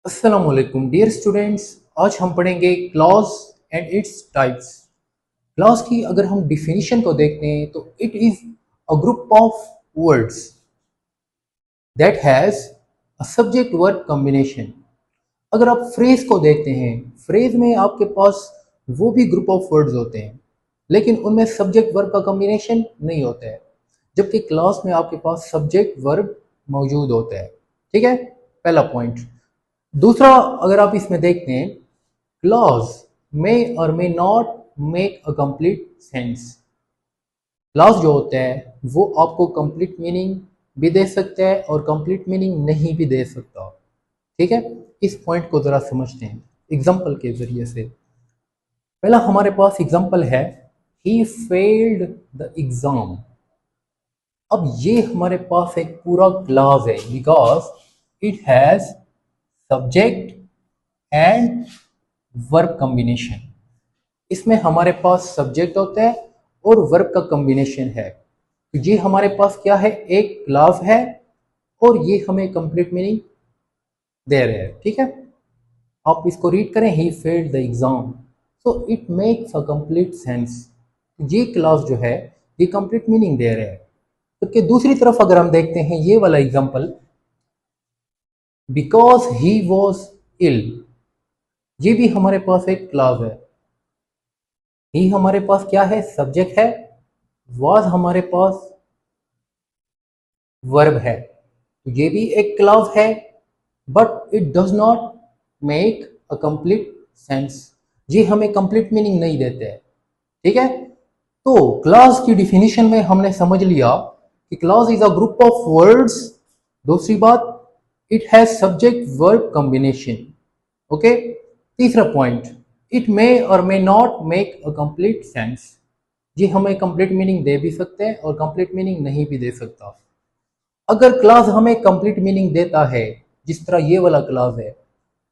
अस्सलाम वालेकुम dear students. आज हम पढ़ेंगे clause and its types. Clause की अगर हम डिफिनीशन को देखते हैं तो it is a group of words that has a subject verb combination. अगर आप फ्रेज को देखते हैं, फ्रेज में आपके पास वो भी ग्रुप ऑफ वर्ड्स होते हैं लेकिन उनमें सब्जेक्ट वर्ब का कॉम्बिनेशन नहीं होता है, जबकि क्लॉज में आपके पास सब्जेक्ट वर्ब मौजूद होता है। ठीक है, पहला पॉइंट। दूसरा, अगर आप इसमें देखते हैं, क्लॉज मे और may not make a complete sense. Clause जो होता है वो आपको कंप्लीट मीनिंग भी दे सकता है और कंप्लीट मीनिंग नहीं भी दे सकता। ठीक है, इस पॉइंट को जरा समझते हैं एग्जाम्पल के जरिए से। पहला हमारे पास एग्जाम्पल है, ही फेल्ड द एग्जाम। अब ये हमारे पास एक पूरा क्लॉज है because it has subject and verb combination. इसमें हमारे पास सब्जेक्ट होता है और वर्ब का कॉम्बिनेशन है। तो ये हमारे पास क्या है, एक क्लॉज है और ये हमें कंप्लीट मीनिंग दे रहे हैं। ठीक है, आप इसको रीड करें, he failed the exam, so it makes a complete sense. ये क्लॉज जो है ये कंप्लीट मीनिंग दे रहे हैं। जबकि दूसरी तरफ अगर हम देखते हैं ये वाला example, because he was ill, ये भी हमारे पास एक क्लॉज है। ही हमारे पास क्या है, सब्जेक्ट है, वॉज हमारे पास वर्ब है। तो ये भी एक क्लॉज है but it does not make a complete sense. ये हमें कंप्लीट मीनिंग नहीं देते हैं। ठीक है, तो क्लॉज की डिफिनीशन में हमने समझ लिया कि clause is a group of words. दूसरी बात, it has subject verb combination. Okay, तीसरा पॉइंट, इट मे और may not make a complete sense. ये हमें कंप्लीट मीनिंग दे भी सकते हैं और कंप्लीट मीनिंग नहीं भी दे सकता। अगर क्लास हमें कंप्लीट मीनिंग देता है जिस तरह ये वाला क्लास है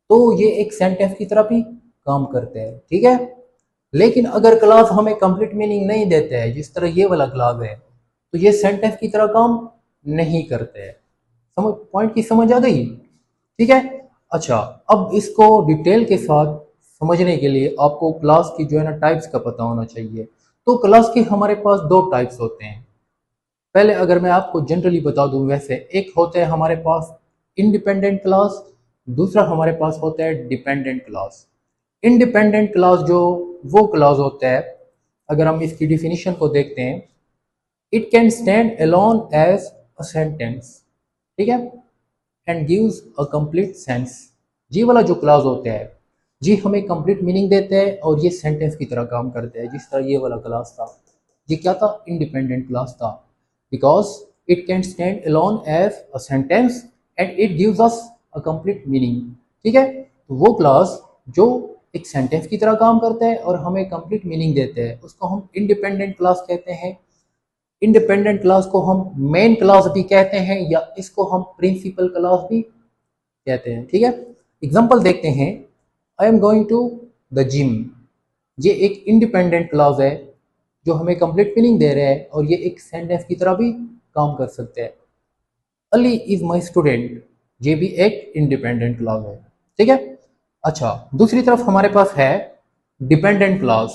तो ये एक सेंटेंस की तरह भी काम करते हैं। ठीक है, लेकिन अगर क्लास हमें कंप्लीट मीनिंग नहीं देते हैं जिस तरह ये वाला क्लास है तो ये सेंटेंस की तरह काम नहीं करते हैं। समझ, पॉइंट की समझ आ गई? ठीक है, अच्छा, अब इसको डिटेल के साथ समझने के लिए आपको क्लास की जो है ना टाइप्स का पता होना चाहिए। तो क्लास के हमारे पास दो टाइप्स होते हैं। पहले अगर मैं आपको जनरली बता दूं, वैसे एक होता है हमारे पास इंडिपेंडेंट क्लास, दूसरा हमारे पास होता है डिपेंडेंट क्लास। इंडिपेंडेंट क्लास जो वो क्लास होता है, अगर हम इसकी डिफिनीशन को देखते हैं, it can stand alone as a sentence. ठीक है, and gives a complete sense. ये वाला जो क्लास होता है जी हमें कंप्लीट मीनिंग देते हैं और ये सेंटेंस की तरह काम करते हैं जिस तरह ये वाला क्लास था। ये क्या था, इंडिपेंडेंट क्लास था, because it can stand alone as a sentence and it gives us a complete meaning. ठीक है, तो वो क्लास जो एक सेंटेंस की तरह काम करता है और हमें कंप्लीट मीनिंग देते हैं उसको हम इंडिपेंडेंट क्लास कहते हैं। इंडिपेंडेंट क्लास को हम मेन क्लास भी कहते हैं या इसको हम प्रिंसिपल क्लास भी कहते हैं। ठीक है, एग्जांपल देखते हैं, I am going to the gym. ये एक इंडिपेंडेंट क्लॉज है जो हमें कंप्लीट मीनिंग दे रहा है और ये एक सेंटेंस की तरह भी काम कर सकते हैं। अली इज माई स्टूडेंट, ये भी एक इंडिपेंडेंट क्लॉज है। ठीक है, अच्छा, दूसरी तरफ हमारे पास है dependent clause.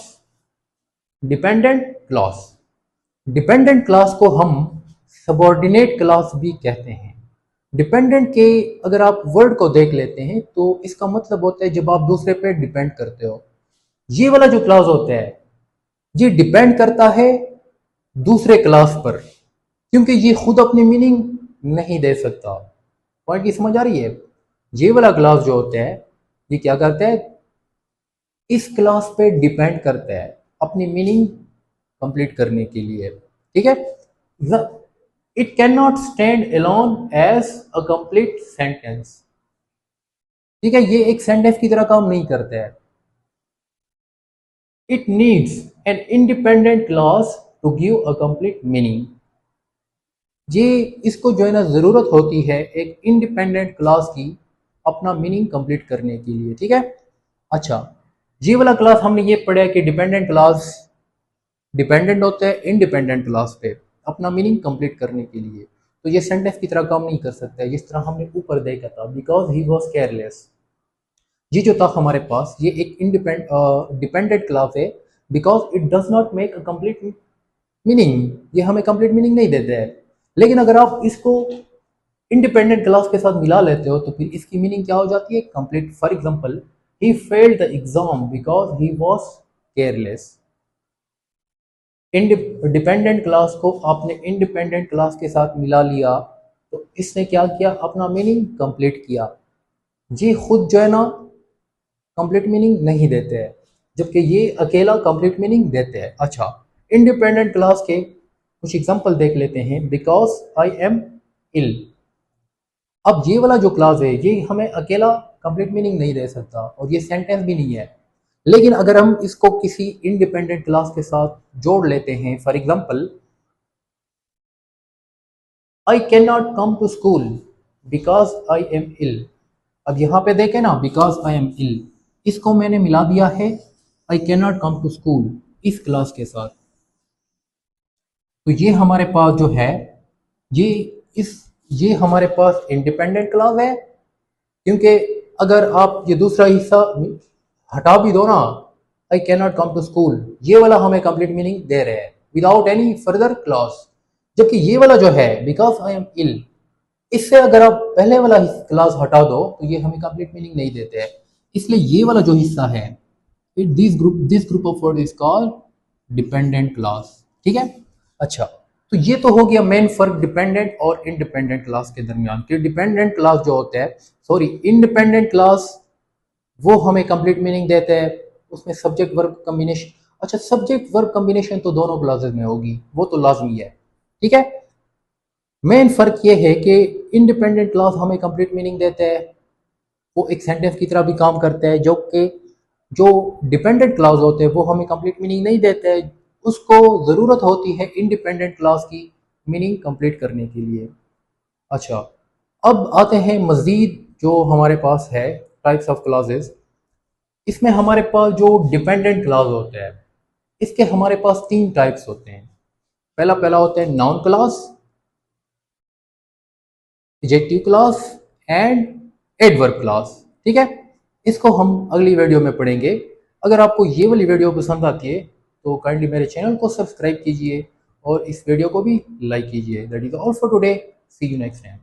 Dependent clause, dependent class को हम सबॉर्डिनेट क्लास भी कहते हैं। डिपेंडेंट के अगर आप वर्ड को देख लेते हैं तो इसका मतलब होता है जब आप दूसरे पे डिपेंड करते हो। ये वाला जो क्लास होता है ये डिपेंड करता है दूसरे क्लास पर, क्योंकि ये खुद अपनी मीनिंग नहीं दे सकता। पॉइंट की समझ आ रही है? ये वाला क्लास जो होता है ये क्या करता है, इस क्लास पे डिपेंड करता है अपनी मीनिंग कंप्लीट करने के लिए। ठीक है, it can not stand alone as a complete sentence. ठीक है, ये एक सेंटेंस की तरह काम नहीं करता है। It needs an independent clause to give a complete meaning. ये इसको जो है ना जरूरत होती है एक इंडिपेंडेंट क्लॉज की अपना मीनिंग कंप्लीट करने के लिए। ठीक है, अच्छा, ये वाला क्लास हमने ये पढ़ा कि डिपेंडेंट क्लास डिपेंडेंट होता है इंडिपेंडेंट क्लास पे अपना मीनिंग कंप्लीट करने के लिए। तो ये सेंटेंस की तरह काम नहीं कर सकता है जिस तरह हमने ऊपर देखा था, बिकॉज ही वॉज केयरलेस। ये जो था हमारे पास, ये एक डिपेंडेंट क्लास है, because it does not make a complete meaning, ये हमें कंप्लीट मीनिंग नहीं देते हैं। लेकिन अगर आप इसको इंडिपेंडेंट क्लास के साथ मिला लेते हो तो फिर इसकी मीनिंग क्या हो जाती है, complete. For example, he failed the exam because he was careless. Dependent class को आपने इंडिपेंडेंट क्लास के साथ मिला लिया तो इसने क्या किया, अपना मीनिंग कंप्लीट किया। ये खुद जो है ना कंप्लीट मीनिंग नहीं देते हैं, जबकि ये अकेला कंप्लीट मीनिंग देते हैं। अच्छा, इंडिपेंडेंट क्लास के कुछ एग्जांपल देख लेते हैं। Because I am ill. अब ये वाला जो क्लास है ये हमें अकेला कंप्लीट मीनिंग नहीं दे सकता और ये सेंटेंस भी नहीं है। लेकिन अगर हम इसको किसी इंडिपेंडेंट क्लास के साथ जोड़ लेते हैं, for example, I can not come to school because I am ill. अब यहाँ पे देखें ना, बिकॉज आई एम इल, इसको मैंने मिला दिया है I can not come to school इस क्लास के साथ। तो ये हमारे पास जो है, ये इस ये हमारे पास इंडिपेंडेंट क्लास है, क्योंकि अगर आप ये दूसरा हिस्सा हटा भी दो ना, I can not come to school, ये वाला हमें कंप्लीट मीनिंग दे रहे हैं विदाउट एनी फर्दर क्लॉज। जबकि ये वाला जो है, बिकॉज आई एम इल, इससे अगर आप पहले वाला क्लास हटा दो तो ये हमें कंप्लीट मीनिंग नहीं देते हैं। इसलिए ये वाला जो हिस्सा है, this group of word is called dependent class. ठीक है। अच्छा, तो ये तो हो गया मेन फर्क डिपेंडेंट और इंडिपेंडेंट क्लास के दरमियान, कि डिपेंडेंट क्लास जो होता है, सॉरी, इंडिपेंडेंट क्लास, वो हमें कंप्लीट मीनिंग देते हैं। उसमें सब्जेक्ट वर्ब कम्बिनेशन, अच्छा, सब्जेक्ट वर्ब कम्बिनेशन तो दोनों क्लासेस में होगी, वो तो लाजमी है। ठीक है। मेन फर्क ये है कि इंडिपेंडेंट क्लास हमें कंप्लीट मीनिंग देते हैं, वो एक सेंटेंस की तरह भी काम करते हैं, जो कि जो डिपेंडेंट क्लास होते हैं वो हमें कंप्लीट मीनिंग नहीं देते हैं। उसको ज़रूरत होती है इंडिपेंडेंट क्लास की मीनिंग कंप्लीट करने के लिए। अच्छा, अब आते हैं मज़ीद जो हमारे पास है टाइप्स ऑफ क्लासेस। इसमें हमारे पास जो डिपेंडेंट क्लास होते हैं, इसके हमारे पास तीन टाइप्स होते हैं। पहला पहला होता है noun class, adjective class and adverb class. ठीक है। इसको हम अगली वीडियो में पढ़ेंगे। अगर आपको ये वाली वीडियो पसंद आती है तो काइंडली मेरे चैनल को सब्सक्राइब कीजिए और इस वीडियो को भी लाइक कीजिए। That is all for today, see you next time.